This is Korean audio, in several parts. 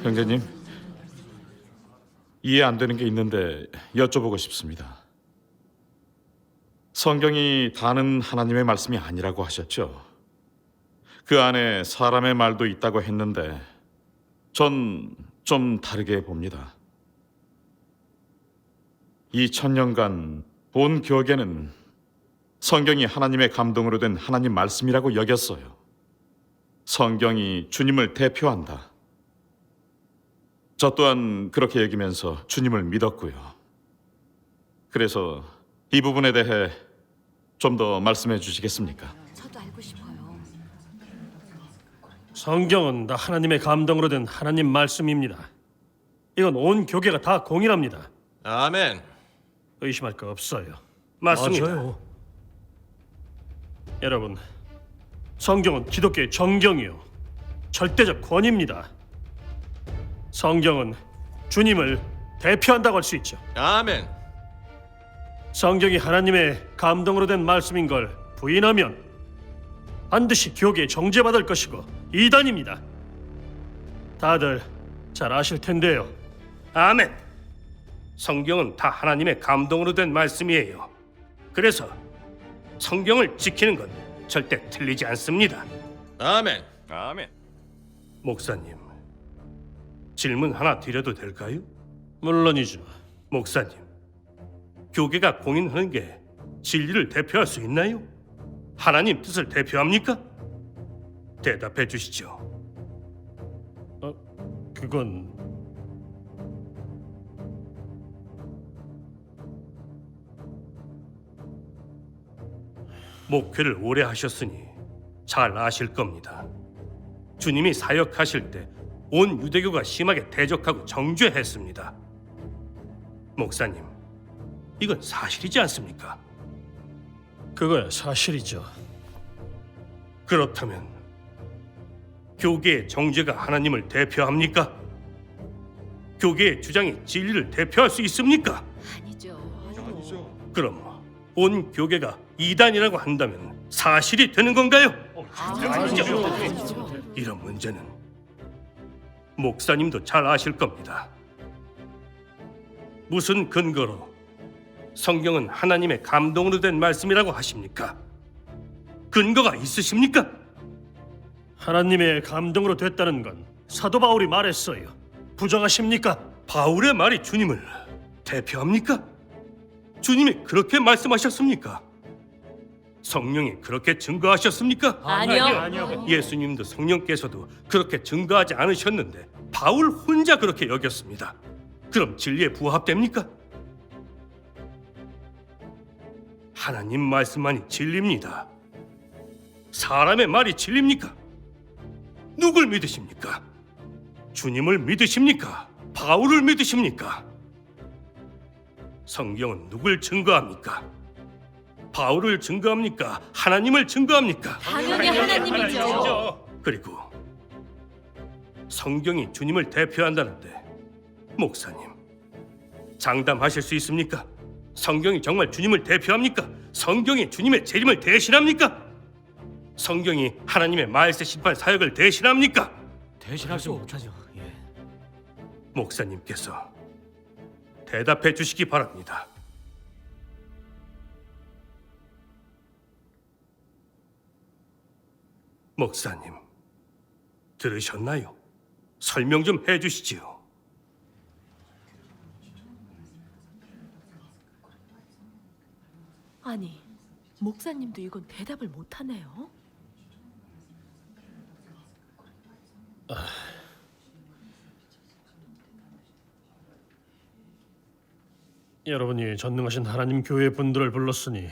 형제님, 이해 안 되는 게 있는데 여쭤보고 싶습니다. 성경이 다는 하나님의 말씀이 아니라고 하셨죠? 그 안에 사람의 말도 있다고 했는데 전 좀 다르게 봅니다. 2000년간 온 교계는 성경이 하나님의 감동으로 된 하나님 말씀이라고 여겼어요. 성경이 주님을 대표한다. 저 또한 그렇게 여기면서 주님을 믿었고요. 그래서 이 부분에 대해 좀 더 말씀해 주시겠습니까? 저도 알고 싶어요. 성경은 다 하나님의 감동으로 된 하나님 말씀입니다. 이건 온 교계가 다 공인합니다. 아멘. 의심할 거 없어요. 맞습니다. 맞아요. 여러분, 성경은 기독교의 정경이요, 절대적 권위입니다. 성경은 주님을 대표한다고 할 수 있죠. 아멘. 성경이 하나님의 감동으로 된 말씀인 걸 부인하면 반드시 교계에 정죄받을 것이고 이단입니다. 다들 잘 아실 텐데요. 아멘. 성경은 다 하나님의 감동으로 된 말씀이에요. 그래서 성경을 지키는 건 절대 틀리지 않습니다. 아멘. 아멘. 목사님, 질문 하나 드려도 될까요? 물론이죠. 목사님, 교계가 공인하는 게 진리를 대표할 수 있나요? 하나님 뜻을 대표합니까? 대답해 주시죠. 그건 목회를 오래 하셨으니 잘 아실 겁니다. 주님이 사역하실 때 온 유대교가 심하게 대적하고 정죄했습니다. 목사님, 이건 사실이지 않습니까? 그거야 사실이죠. 그렇다면 교계의 정죄가 하나님을 대표합니까? 교계의 주장이 진리를 대표할 수 있습니까? 아니죠. 그럼 온 교계가 이단이라고 한다면 사실이 되는 건가요? 아니죠. 이런 문제는 목사님도 잘 아실 겁니다. 무슨 근거로 성경은 하나님의 감동으로 된 말씀이라고 하십니까? 근거가 있으십니까? 하나님의 감동으로 됐다는 건 사도 바울이 말했어요. 부정하십니까? 바울의 말이 주님을 대표합니까? 주님이 그렇게 말씀하셨습니까? 성령이 그렇게 증거하셨습니까? 아니요. 예수님도 성령께서도 그렇게 증거하지 않으셨는데 바울 혼자 그렇게 여겼습니다. 그럼 진리에 부합됩니까? 하나님 말씀만이 진리입니다. 사람의 말이 진리입니까? 누굴 믿으십니까? 주님을 믿으십니까? 바울을 믿으십니까? 성경은 누굴 증거합니까? 바울을 증거합니까? 하나님을 증거합니까? 당연히 하나님이죠. 그리고 성경이 주님을 대표한다는데 목사님, 장담하실 수 있습니까? 성경이 정말 주님을 대표합니까? 성경이 주님의 재림을 대신합니까? 성경이 하나님의 말세 심판 사역을 대신합니까? 대신하지 못하죠. 예. 목사님께서 대답해 주시기 바랍니다. 목사님, 들으셨나요? 설명 좀 해주시지요. 아니, 목사님도 이건 대답을 못하네요. 여러분이 전능하신 하나님 교회 분들을 불렀으니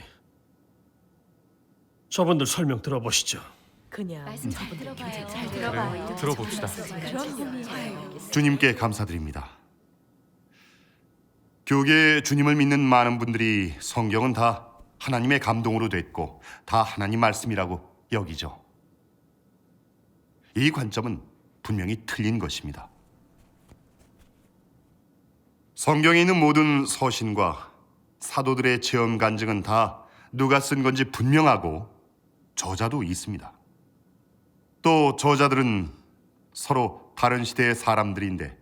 저분들 설명 들어보시죠. 그냥 말씀 잘 저분들 들어봐요. 굉장히 잘 들어봐요. 들어봅시다. 그럼요. 주님께 감사드립니다. 교계에 주님을 믿는 많은 분들이 성경은 다 하나님의 감동으로 됐고 다 하나님 말씀이라고 여기죠. 이 관점은 분명히 틀린 것입니다. 성경에 있는 모든 서신과 사도들의 체험 간증은 다 누가 쓴 건지 분명하고 저자도 있습니다. 또 저자들은 서로 다른 시대의 사람들인데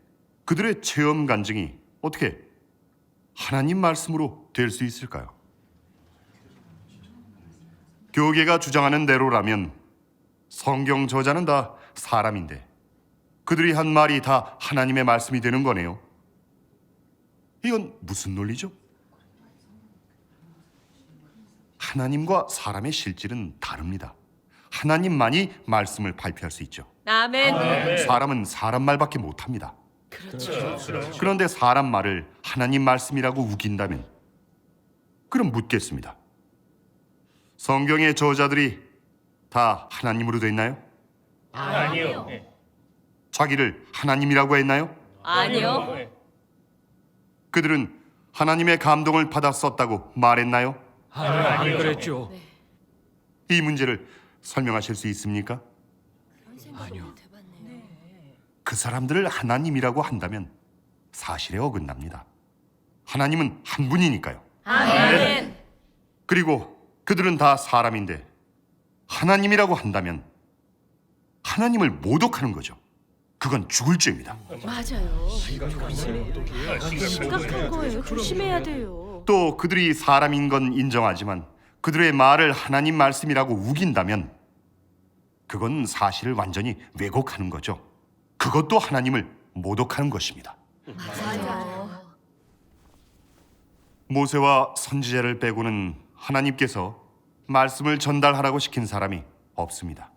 그들의 체험 간증이 어떻게 하나님 말씀으로 될 수 있을까요? 교계가 주장하는 대로라면 성경 저자는 다 사람인데 그들이 한 말이 다 하나님의 말씀이 되는 거네요. 이건 무슨 논리죠? 하나님과 사람의 실질은 다릅니다. 하나님만이 말씀을 발표할 수 있죠. 아멘. 사람은 사람 말밖에 못합니다. 그런데 사람 말을 하나님 말씀이라고 우긴다면 그럼 묻겠습니다. 성경의 저자들이 다 하나님으로 됐나요? 아니요. 자기를 하나님이라고 했나요? 아니요. 그들은 하나님의 감동을 받아 썼다고 말했나요? 안 그랬죠. 이 문제를 설명하실 수 있습니까? 아니요. 그 사람들을 하나님이라고 한다면 사실에 어긋납니다. 하나님은 한 분이니까요. 아멘. 그리고 그들은 다 사람인데 하나님이라고 한다면 하나님을 모독하는 거죠. 그건 죽을 죄입니다. 맞아요. 심각한 거예요. 조심해야 돼요. 또 그들이 사람인 건 인정하지만 그들의 말을 하나님 말씀이라고 우긴다면 그건 사실을 완전히 왜곡하는 거죠. 그것도 하나님을 모독하는 것입니다. 모세와 선지자를 빼고는 하나님께서 말씀을 전달하라고 시킨 사람이 없습니다.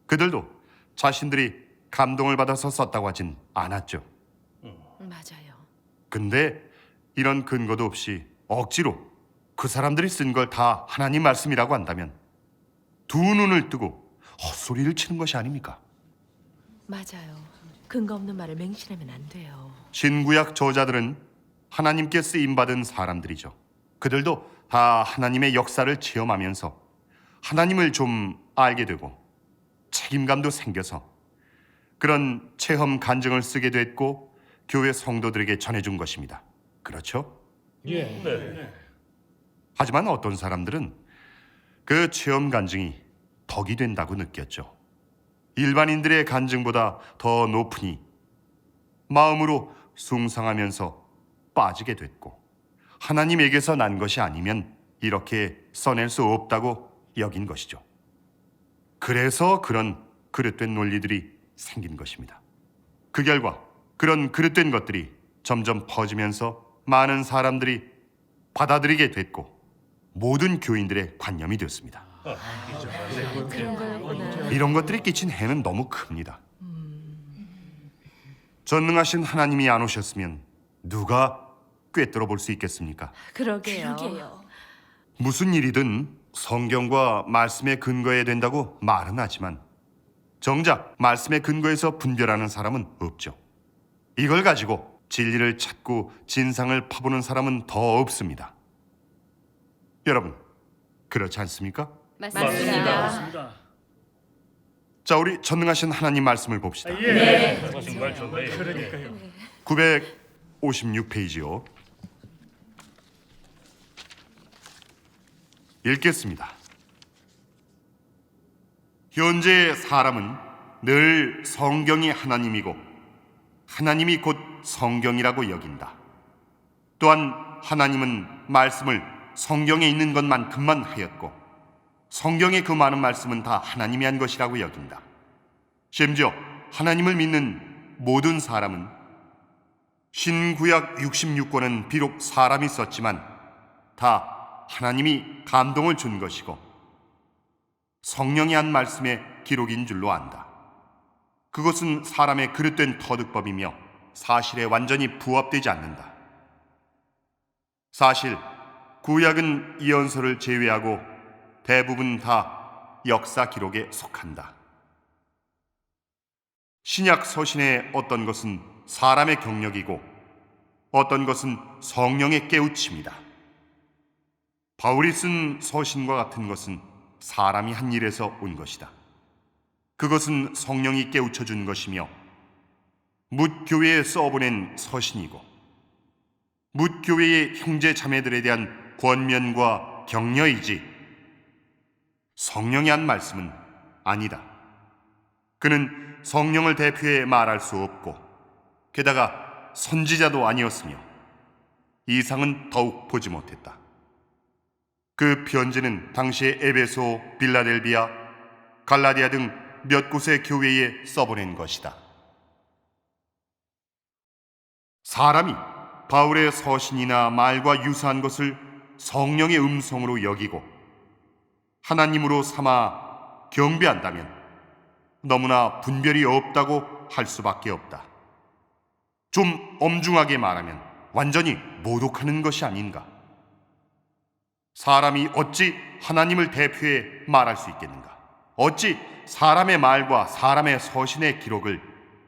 그들도 자신들이 감동을 받아서 썼다고 하진 않았죠. 맞아요. 근데 이런 근거도 없이 억지로 그 사람들이 쓴 걸 다 하나님 말씀이라고 한다면 두 눈을 뜨고 헛소리를 치는 것이 아닙니까? 맞아요. 근거 없는 말을 맹신하면 안 돼요. 신구약 저자들은 하나님께 쓰임받은 사람들이죠. 그들도 다 하나님의 역사를 체험하면서 하나님을 좀 알게 되고 책임감도 생겨서 그런 체험 간증을 쓰게 됐고 교회 성도들에게 전해준 것입니다. 그렇죠? 하지만 어떤 사람들은 그 체험 간증이 덕이 된다고 느꼈죠. 일반인들의 간증보다 더 높으니 마음으로 숭상하면서 빠지게 됐고 하나님에게서 난 것이 아니면 이렇게 써낼 수 없다고 여긴 것이죠. 그래서 그런 그릇된 논리들이 생긴 것입니다. 그 결과 그런 그릇된 것들이 점점 퍼지면서 많은 사람들이 받아들이게 됐고 모든 교인들의 관념이 되었습니다. 그런 거였구나. 이런 것들이 끼친 해는 너무 큽니다. 전능하신 하나님이 안 오셨으면 누가 꿰뚫어 볼 수 있겠습니까? 그러게요. 무슨 일이든 성경과 말씀에 근거해야 된다고 말은 하지만 정작 말씀의 근거에서 분별하는 사람은 없죠. 이걸 가지고 진리를 찾고 진상을 파보는 사람은 더 없습니다. 여러분, 그렇지 않습니까? 맞습니다. 자, 우리 전능하신 하나님 말씀을 봅시다. 정말 좋네요. 956페이지요. 읽겠습니다. 현재 사람은 늘 성경이 하나님이고 하나님이 곧 성경이라고 여긴다. 또한 하나님은 말씀을 성경에 있는 것만큼만 하였고 성경의 그 많은 말씀은 다 하나님이 한 것이라고 여긴다. 심지어 하나님을 믿는 모든 사람은 신구약 66권은 비록 사람이 썼지만 다 하나님이 감동을 준 것이고 성령이 한 말씀의 기록인 줄로 안다. 그것은 사람의 그릇된 터득법이며 사실에 완전히 부합되지 않는다. 사실 구약은 이언서를 제외하고 대부분 다 역사 기록에 속한다. 신약 서신의 어떤 것은 사람의 경력이고 어떤 것은 성령의 깨우침이다. 바울이 쓴 서신과 같은 것은 사람이 한 일에서 온 것이다. 그것은 성령이 깨우쳐 준 것이며 뭇 교회에 써보낸 서신이고 뭇 교회의 형제 자매들에 대한 권면과 격려이지 성령이 한 말씀은 아니다. 그는 성령을 대표해 말할 수 없고 게다가 선지자도 아니었으며 이상은 더욱 보지 못했다. 그 편지는 당시의 에베소, 빌라델비아, 갈라디아 등 몇 곳의 교회에 써보낸 것이다. 사람이 바울의 서신이나 말과 유사한 것을 성령의 음성으로 여기고 하나님으로 삼아 경배한다면 너무나 분별이 없다고 할 수밖에 없다. 좀 엄중하게 말하면 완전히 모독하는 것이 아닌가. 사람이 어찌 하나님을 대표해 말할 수 있겠는가? 어찌 사람의 말과 사람의 서신의 기록을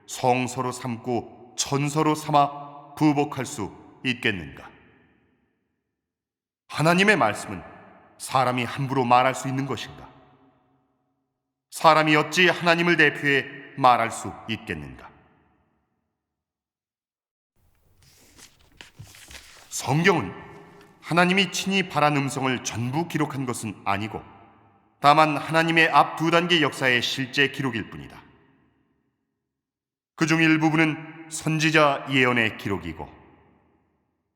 성서로 삼고 천서로 삼아 부복할 수 있겠는가? 하나님의 말씀은 사람이 함부로 말할 수 있는 것인가? 사람이 어찌 하나님을 대표해 말할 수 있겠는가? 성경은 하나님이 친히 발한 음성을 전부 기록한 것은 아니고 다만 하나님의 앞 두 단계 역사의 실제 기록일 뿐이다. 그중 일부분은 선지자 예언의 기록이고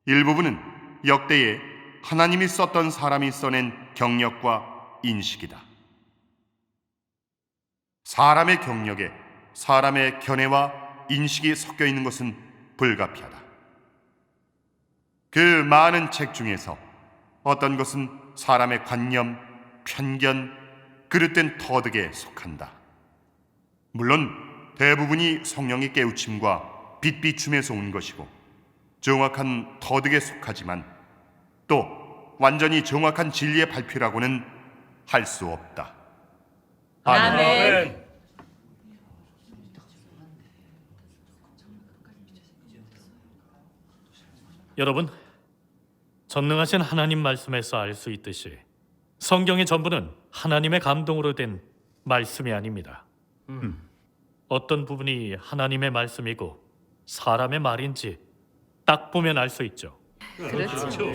일부분은 역대에 하나님이 썼던 사람이 써낸 경력과 인식이다. 사람의 경력에 사람의 견해와 인식이 섞여 있는 것은 불가피하다. 그 많은 책 중에서 어떤 것은 사람의 관념, 편견, 그릇된 터득에 속한다. 물론 대부분이 성령의 깨우침과 빛비춤에서 온 것이고 정확한 터득에 속하지만 또 완전히 정확한 진리의 발표라고는 할 수 없다. 아멘. 여러분, 전능하신 하나님 말씀에서 알 수 있듯이 성경의 전부는 하나님의 감동으로 된 말씀이 아닙니다. 어떤 부분이 하나님의 말씀이고 사람의 말인지 딱 보면 알 수 있죠. 그렇죠.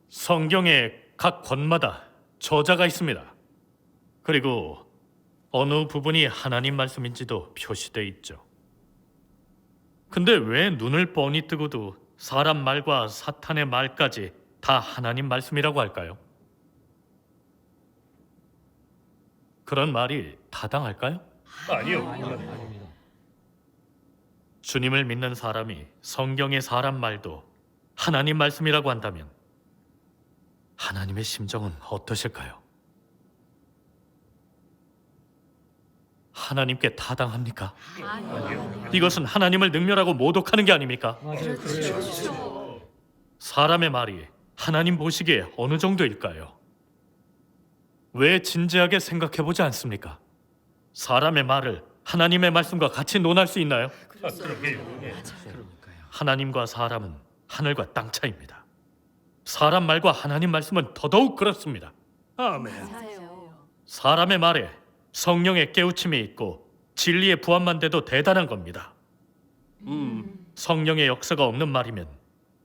성경의 각 권마다 저자가 있습니다. 그리고 어느 부분이 하나님 말씀인지도 표시되어 있죠. 근데 왜 눈을 뻔히 뜨고도 사람 말과 사탄의 말까지 다 하나님 말씀이라고 할까요? 그런 말이 타당할까요? 아니요. 주님을 믿는 사람이 성경의 사람 말도 하나님 말씀이라고 한다면 하나님의 심정은 어떠실까요? 하나님께 타당합니까? 이것은 하나님을 능멸하고 모독하는 게 아닙니까? 사람의 말이 하나님 보시기에 어느 정도일까요? 왜 진지하게 생각해보지 않습니까? 사람의 말을 하나님의 말씀과 같이 논할 수 있나요? 하나님과 사람은 하늘과 땅 차이입니다. 사람 말과 하나님 말씀은 더더욱 그렇습니다. 아멘. 사람의 말에 성령의 깨우침이 있고 진리의 부합만 돼도 대단한 겁니다. 성령의 역사가 없는 말이면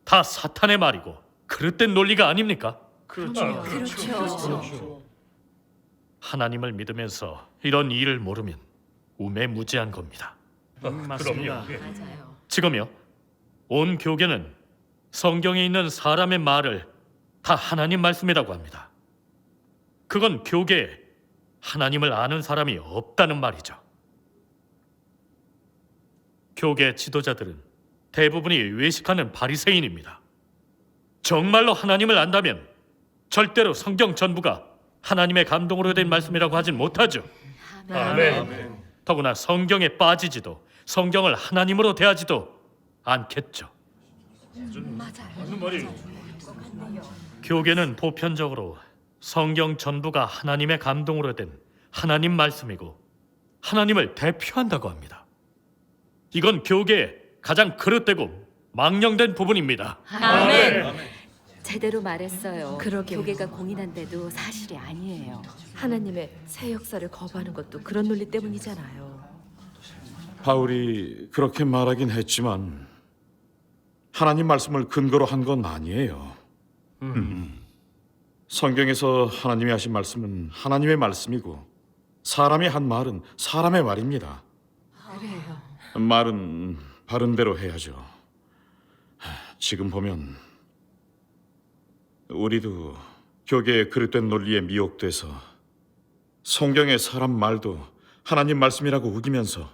다 사탄의 말이고 그릇된 논리가 아닙니까? 그렇죠. 하나님을 믿으면서 이런 일을 모르면 우매무지한 겁니다. 그럼요. 지금요, 온 교계는 성경에 있는 사람의 말을 다 하나님 말씀이라고 합니다. 그건 교계에 하나님을 아는 사람이 없다는 말이죠. 교계 지도자들은 대부분이 외식하는 바리새인입니다. 정말로 하나님을 안다면 절대로 성경 전부가 하나님의 감동으로 된 말씀이라고 하진 못하죠. 아멘. 더구나 성경에 빠지지도 성경을 하나님으로 대하지도 않겠죠. 교계는 보편적으로 성경 전부가 하나님의 감동으로 된 하나님 말씀이고 하나님을 대표한다고 합니다. 이건 교계의 가장 그릇되고 망령된 부분입니다. 아멘. 제대로 말했어요. 그러게요. 교계가 공인한데도 사실이 아니에요. 하나님의 새 역사를 거부하는 것도 그런 논리 때문이잖아요. 바울이 그렇게 말하긴 했지만 하나님 말씀을 근거로 한 건 아니에요. 성경에서 하나님이 하신 말씀은 하나님의 말씀이고 사람이 한 말은 사람의 말입니다. 그래요. 말은 바른 대로 해야죠. 지금 보면 우리도 교계의 그릇된 논리에 미혹돼서 성경의 사람 말도 하나님 말씀이라고 우기면서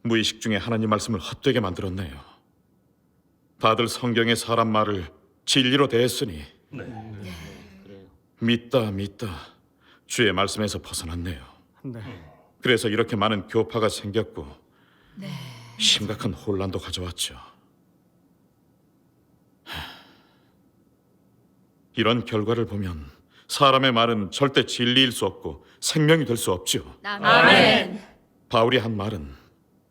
무의식 중에 하나님 말씀을 헛되게 만들었네요. 다들 성경의 사람 말을 진리로 대했으니 믿다 주의 말씀에서 벗어났네요. 그래서 이렇게 많은 교파가 생겼고 심각한 혼란도 가져왔죠. 이런 결과를 보면 사람의 말은 절대 진리일 수 없고 생명이 될 수 없죠. 아멘. 바울이 한 말은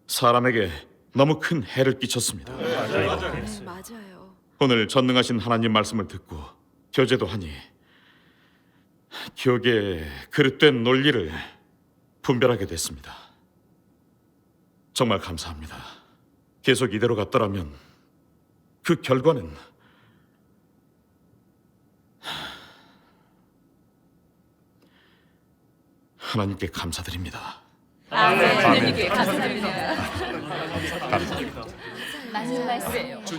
사람에게 너무 큰 해를 끼쳤습니다. 네, 맞아요. 오늘 전능하신 하나님 말씀을 듣고 교제도 하니 교계의 그릇된 논리를 분별하게 됐습니다. 정말 감사합니다. 계속 이대로 갔더라면 그 결과는 하나님께 감사드립니다. 아멘. 감사합니다. 맞는 말씀이에요.